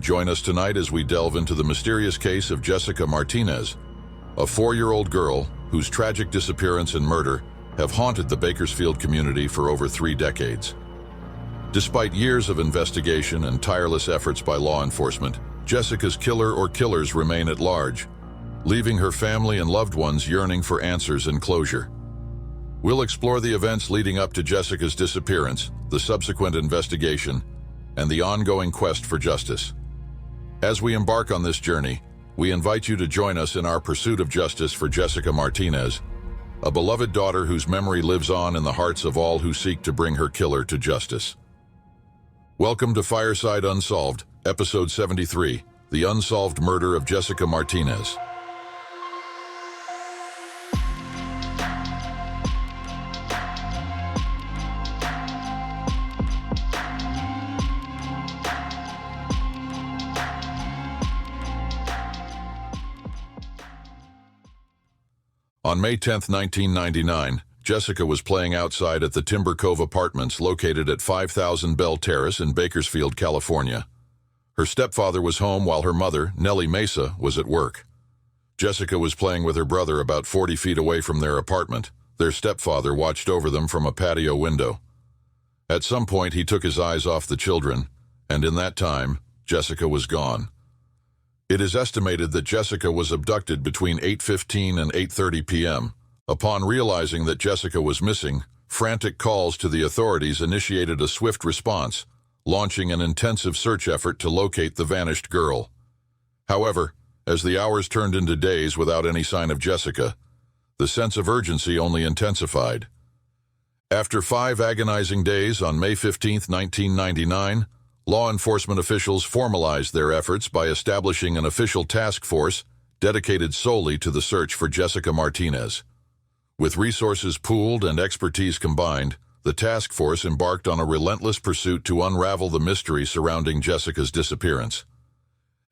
Join us tonight as we delve into the mysterious case of Jessica Martinez, a 4-year-old girl whose tragic disappearance and murder have haunted the Bakersfield community for over 3 decades. Despite years of investigation and tireless efforts by law enforcement, Jessica's killer or killers remain at large, leaving her family and loved ones yearning for answers and closure. We'll explore the events leading up to Jessica's disappearance, the subsequent investigation, and the ongoing quest for justice. As we embark on this journey, we invite you to join us in our pursuit of justice for Jessica Martinez, a beloved daughter whose memory lives on in the hearts of all who seek to bring her killer to justice. Welcome to Fireside Unsolved, Episode 73, The Unsolved Murder of Jessica Martinez. On May 10, 1999, Jessica was playing outside at the Timber Cove Apartments located at 5000 Bell Terrace in Bakersfield, California. Her stepfather was home while her mother, Nellie Mesa, was at work. Jessica was playing with her brother about 40 feet away from their apartment. Their stepfather watched over them from a patio window. At some point, he took his eyes off the children, and in that time, Jessica was gone. It is estimated that Jessica was abducted between 8:15 and 8:30 p.m. Upon realizing that Jessica was missing, frantic calls to the authorities initiated a swift response, launching an intensive search effort to locate the vanished girl. However, as the hours turned into days without any sign of Jessica, the sense of urgency only intensified. After 5 agonizing days on May 15, 1999, law enforcement officials formalized their efforts by establishing an official task force dedicated solely to the search for Jessica Martinez. With resources pooled and expertise combined, the task force embarked on a relentless pursuit to unravel the mystery surrounding Jessica's disappearance.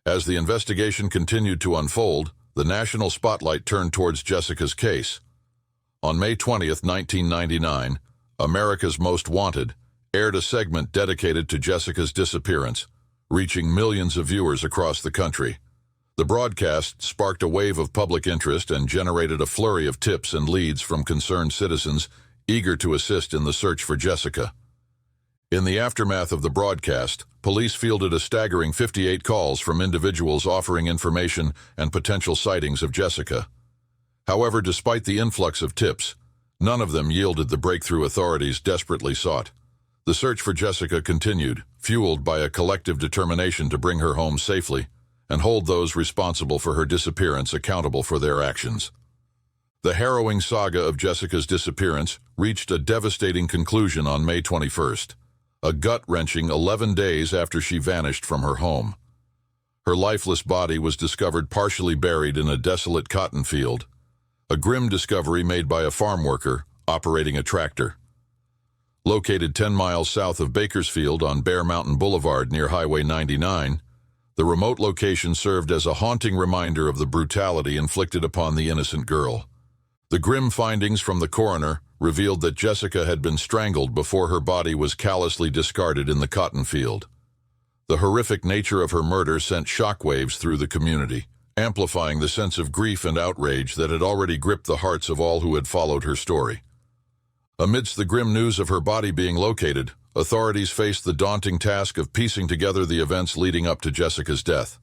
As the investigation continued to unfold, the national spotlight turned towards Jessica's case. On May 20, 1999, America's Most Wanted aired a segment dedicated to Jessica's disappearance, reaching millions of viewers across the country. The broadcast sparked a wave of public interest and generated a flurry of tips and leads from concerned citizens eager to assist in the search for Jessica. In the aftermath of the broadcast, police fielded a staggering 58 calls from individuals offering information and potential sightings of Jessica. However, despite the influx of tips, none of them yielded the breakthrough authorities desperately sought. The search for Jessica continued, fueled by a collective determination to bring her home safely and hold those responsible for her disappearance accountable for their actions. The harrowing saga of Jessica's disappearance reached a devastating conclusion on May 21st, a gut-wrenching 11 days after she vanished from her home. Her lifeless body was discovered partially buried in a desolate cotton field, a grim discovery made by a farm worker operating a tractor. Located 10 miles south of Bakersfield on Bear Mountain Boulevard near Highway 99, the remote location served as a haunting reminder of the brutality inflicted upon the innocent girl. The grim findings from the coroner revealed that Jessica had been strangled before her body was callously discarded in the cotton field. The horrific nature of her murder sent shockwaves through the community, amplifying the sense of grief and outrage that had already gripped the hearts of all who had followed her story. Amidst the grim news of her body being located, authorities faced the daunting task of piecing together the events leading up to Jessica's death.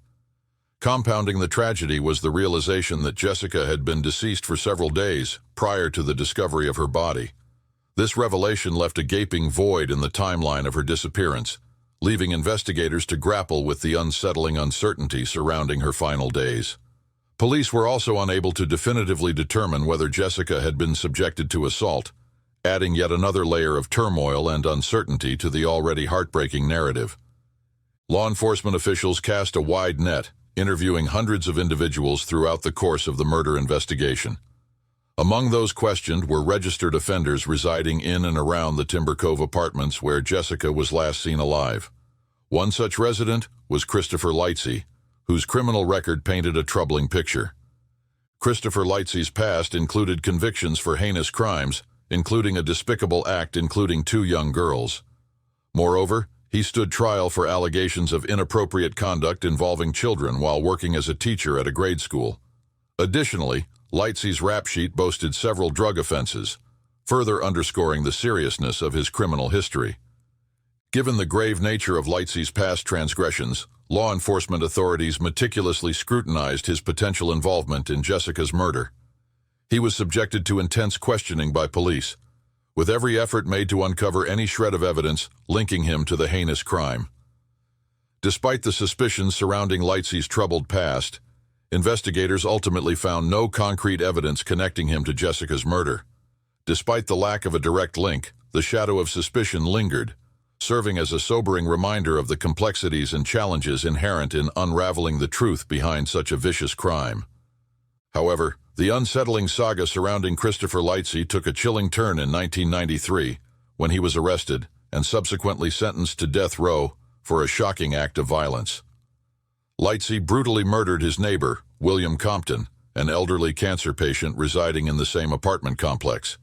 Compounding the tragedy was the realization that Jessica had been deceased for several days prior to the discovery of her body. This revelation left a gaping void in the timeline of her disappearance, leaving investigators to grapple with the unsettling uncertainty surrounding her final days. Police were also unable to definitively determine whether Jessica had been subjected to assault, adding yet another layer of turmoil and uncertainty to the already heartbreaking narrative. Law enforcement officials cast a wide net, interviewing hundreds of individuals throughout the course of the murder investigation. Among those questioned were registered offenders residing in and around the Timber Cove Apartments where Jessica was last seen alive. One such resident was Christopher Lightsey, whose criminal record painted a troubling picture. Christopher Lightsey's past included convictions for heinous crimes, including a despicable act including 2 young girls. Moreover, he stood trial for allegations of inappropriate conduct involving children while working as a teacher at a grade school. Additionally, Lightsey's rap sheet boasted several drug offenses, further underscoring the seriousness of his criminal history. Given the grave nature of Lightsey's past transgressions, law enforcement authorities meticulously scrutinized his potential involvement in Jessica's murder. He was subjected to intense questioning by police, with every effort made to uncover any shred of evidence linking him to the heinous crime. Despite the suspicions surrounding Lightsey's troubled past, investigators ultimately found no concrete evidence connecting him to Jessica's murder. Despite the lack of a direct link, the shadow of suspicion lingered, serving as a sobering reminder of the complexities and challenges inherent in unraveling the truth behind such a vicious crime. However, the unsettling saga surrounding Christopher Lightsey took a chilling turn in 1993 when he was arrested and subsequently sentenced to death row for a shocking act of violence. Lightsey brutally murdered his neighbor, William Compton, an elderly cancer patient residing in the same apartment complex.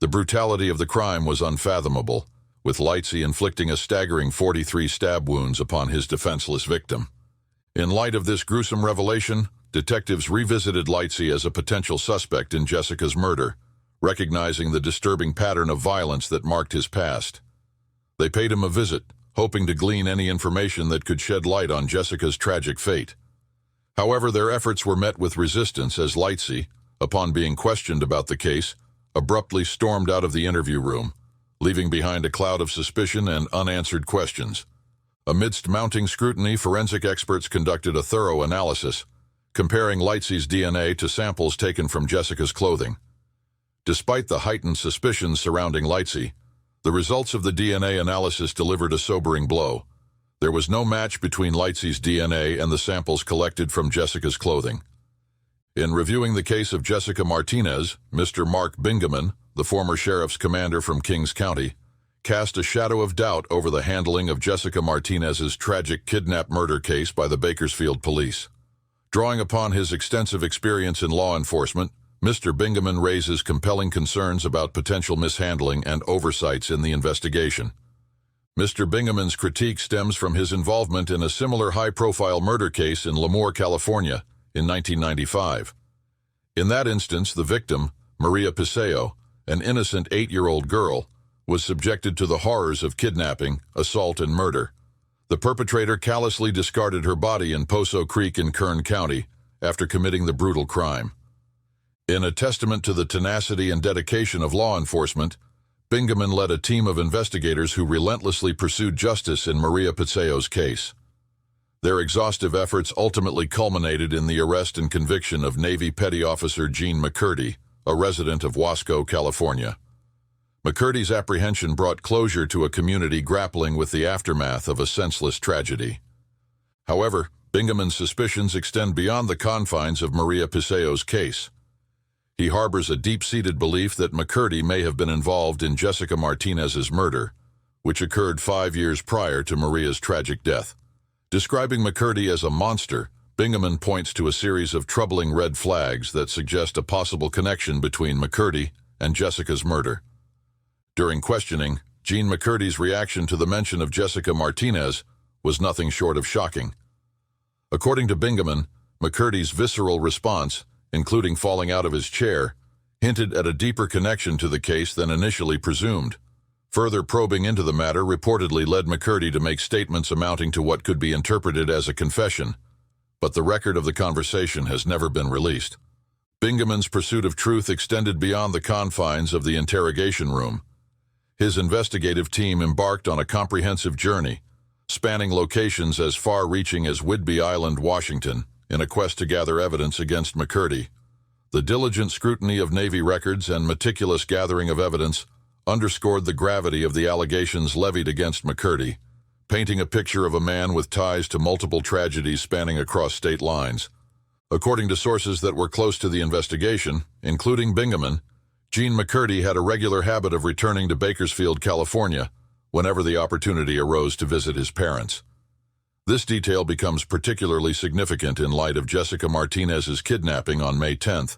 The brutality of the crime was unfathomable, with Lightsey inflicting a staggering 43 stab wounds upon his defenseless victim. In light of this gruesome revelation, detectives revisited Lightsey as a potential suspect in Jessica's murder, recognizing the disturbing pattern of violence that marked his past. They paid him a visit, hoping to glean any information that could shed light on Jessica's tragic fate. However, their efforts were met with resistance as Lightsey, upon being questioned about the case, abruptly stormed out of the interview room, leaving behind a cloud of suspicion and unanswered questions. Amidst mounting scrutiny, forensic experts conducted a thorough analysis, comparing Lightsey's DNA to samples taken from Jessica's clothing. Despite the heightened suspicions surrounding Lightsey, the results of the DNA analysis delivered a sobering blow. There was no match between Lightsey's DNA and the samples collected from Jessica's clothing. In reviewing the case of Jessica Martinez, Mr. Mark Bingaman, the former sheriff's commander from Kings County, cast a shadow of doubt over the handling of Jessica Martinez's tragic kidnap-murder case by the Bakersfield police. Drawing upon his extensive experience in law enforcement, Mr. Bingaman raises compelling concerns about potential mishandling and oversights in the investigation. Mr. Bingaman's critique stems from his involvement in a similar high-profile murder case in Lemoore, California, in 1995. In that instance, the victim, Maria Piseo, an innocent 8-year-old girl, was subjected to the horrors of kidnapping, assault, and murder. The perpetrator callously discarded her body in Poso Creek in Kern County after committing the brutal crime. In a testament to the tenacity and dedication of law enforcement, Bingaman led a team of investigators who relentlessly pursued justice in Maria Piseo's case. Their exhaustive efforts ultimately culminated in the arrest and conviction of Navy Petty Officer Gene McCurdy, a resident of Wasco, California. McCurdy's apprehension brought closure to a community grappling with the aftermath of a senseless tragedy. However, Bingaman's suspicions extend beyond the confines of Maria Piseo's case. He harbors a deep-seated belief that McCurdy may have been involved in Jessica Martinez's murder, which occurred 5 years prior to Maria's tragic death. Describing McCurdy as a monster, Bingaman points to a series of troubling red flags that suggest a possible connection between McCurdy and Jessica's murder. During questioning, Gene McCurdy's reaction to the mention of Jessica Martinez was nothing short of shocking. According to Bingaman, McCurdy's visceral response, including falling out of his chair, hinted at a deeper connection to the case than initially presumed. Further probing into the matter reportedly led McCurdy to make statements amounting to what could be interpreted as a confession, but the record of the conversation has never been released. Bingaman's pursuit of truth extended beyond the confines of the interrogation room. His investigative team embarked on a comprehensive journey, spanning locations as far-reaching as Whidbey Island, Washington, in a quest to gather evidence against McCurdy. The diligent scrutiny of Navy records and meticulous gathering of evidence underscored the gravity of the allegations levied against McCurdy, painting a picture of a man with ties to multiple tragedies spanning across state lines. According to sources that were close to the investigation, including Bingaman, Gene McCurdy had a regular habit of returning to Bakersfield, California, whenever the opportunity arose to visit his parents. This detail becomes particularly significant in light of Jessica Martinez's kidnapping on May 10th,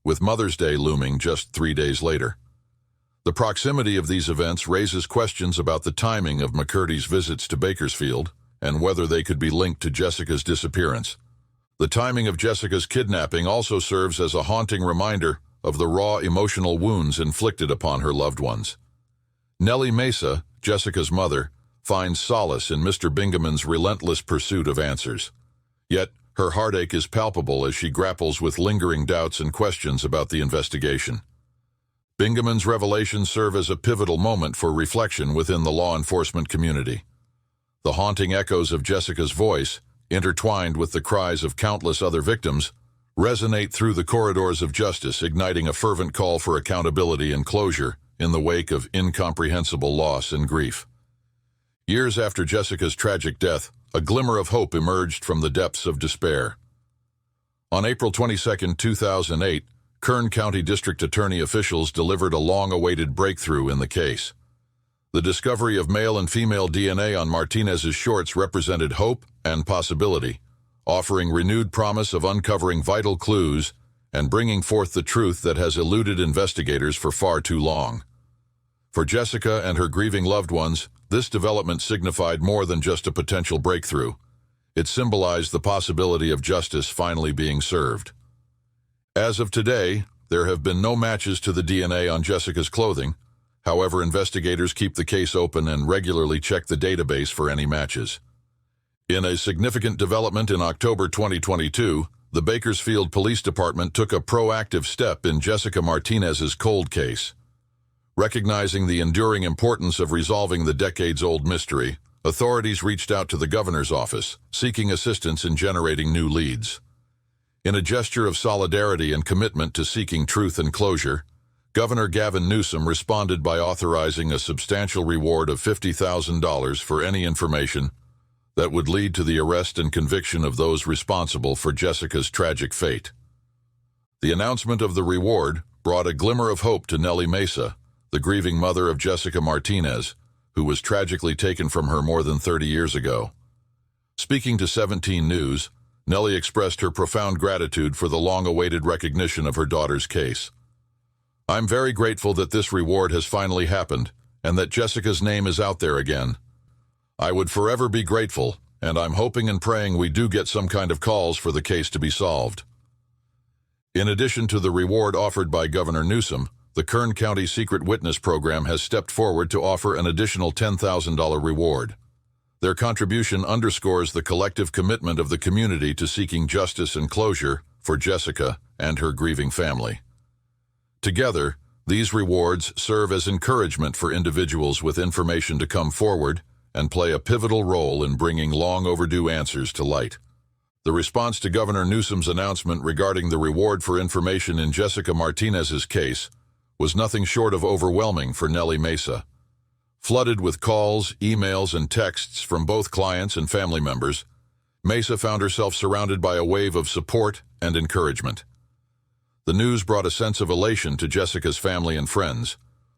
with Mother's Day looming just 3 days later. The proximity of these events raises questions about the timing of McCurdy's visits to Bakersfield and whether they could be linked to Jessica's disappearance. The timing of Jessica's kidnapping also serves as a haunting reminder of the raw emotional wounds inflicted upon her loved ones. Nellie Mesa, Jessica's mother, finds solace in Mr. Bingaman's relentless pursuit of answers. Yet, her heartache is palpable as she grapples with lingering doubts and questions about the investigation. Bingaman's revelations serve as a pivotal moment for reflection within the law enforcement community. The haunting echoes of Jessica's voice, intertwined with the cries of countless other victims, resonate through the corridors of justice, igniting a fervent call for accountability and closure in the wake of incomprehensible loss and grief. Years after Jessica's tragic death, a glimmer of hope emerged from the depths of despair. On April 22, 2008, Kern County District Attorney officials delivered a long-awaited breakthrough in the case. The discovery of male and female DNA on Martinez's shorts represented hope and possibility, offering renewed promise of uncovering vital clues and bringing forth the truth that has eluded investigators for far too long. For Jessica and her grieving loved ones, this development signified more than just a potential breakthrough. It symbolized the possibility of justice finally being served. As of today, there have been no matches to the DNA on Jessica's clothing. However, investigators keep the case open and regularly check the database for any matches. In a significant development in October 2022, the Bakersfield Police Department took a proactive step in Jessica Martinez's cold case. Recognizing the enduring importance of resolving the decades-old mystery, authorities reached out to the governor's office, seeking assistance in generating new leads. In a gesture of solidarity and commitment to seeking truth and closure, Governor Gavin Newsom responded by authorizing a substantial reward of $50,000 for any information that would lead to the arrest and conviction of those responsible for Jessica's tragic fate. The announcement of the reward brought a glimmer of hope to Nellie Mesa, the grieving mother of Jessica Martinez, who was tragically taken from her more than 30 years ago. Speaking to 17 News, Nellie expressed her profound gratitude for the long-awaited recognition of her daughter's case. "I'm very grateful that this reward has finally happened and that Jessica's name is out there again. I would forever be grateful, and I'm hoping and praying we do get some kind of calls for the case to be solved." In addition to the reward offered by Governor Newsom, the Kern County Secret Witness Program has stepped forward to offer an additional $10,000 reward. Their contribution underscores the collective commitment of the community to seeking justice and closure for Jessica and her grieving family. Together, these rewards serve as encouragement for individuals with information to come forward and play a pivotal role in bringing long-overdue answers to light. The response to Governor Newsom's announcement regarding the reward for information in Jessica Martinez's case was nothing short of overwhelming for Nellie Mesa. Flooded with calls, emails, and texts from both clients and family members, Mesa found herself surrounded by a wave of support and encouragement. The news brought a sense of elation to Jessica's family and friends,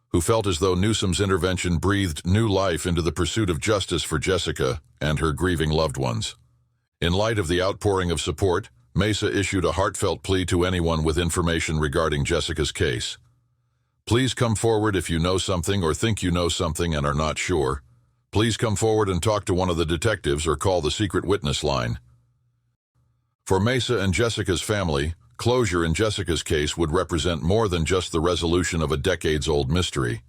who felt as though Newsom's intervention breathed new life into the pursuit of justice for Jessica and her grieving loved ones. In light of the outpouring of support, Mesa issued a heartfelt plea to anyone with information regarding Jessica's case. "Please come forward if you know something or think you know something and are not sure. Please come forward and talk to one of the detectives or call the secret witness line." For Mesa and Jessica's family, closure in Jessica's case would represent more than just the resolution of a decades-old mystery.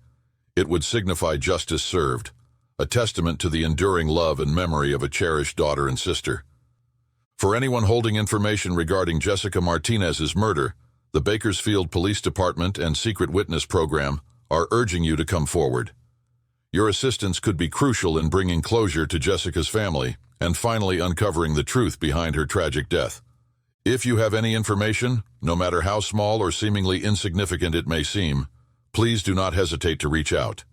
It would signify justice served, a testament to the enduring love and memory of a cherished daughter and sister. For anyone holding information regarding Jessica Martinez's murder, the Bakersfield Police Department and Secret Witness Program are urging you to come forward. Your assistance could be crucial in bringing closure to Jessica's family and finally uncovering the truth behind her tragic death. If you have any information, no matter how small or seemingly insignificant it may seem, please do not hesitate to reach out.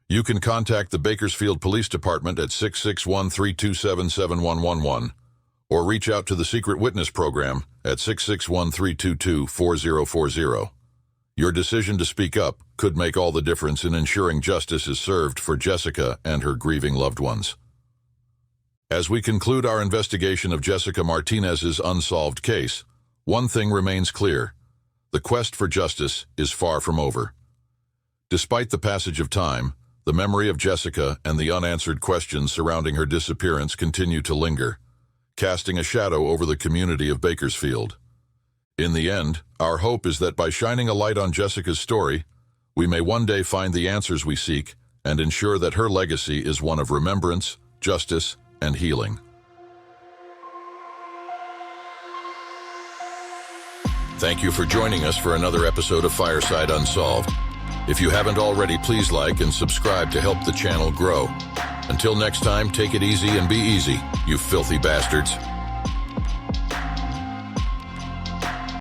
You can contact the Bakersfield Police Department at 661-327-7111 or reach out to the Secret Witness Program at 661-322-4040. Your decision to speak up could make all the difference in ensuring justice is served for Jessica and her grieving loved ones. As we conclude our investigation of Jessica Martinez's unsolved case, one thing remains clear: the quest for justice is far from over. Despite the passage of time, the memory of Jessica and the unanswered questions surrounding her disappearance continue to linger, casting a shadow over the community of Bakersfield. In the end, our hope is that by shining a light on Jessica's story, we may one day find the answers we seek and ensure that her legacy is one of remembrance, justice, and healing. Thank you for joining us for another episode of Fireside Unsolved. If you haven't already, please like and subscribe to help the channel grow. Until next time, take it easy and be easy, you filthy bastards.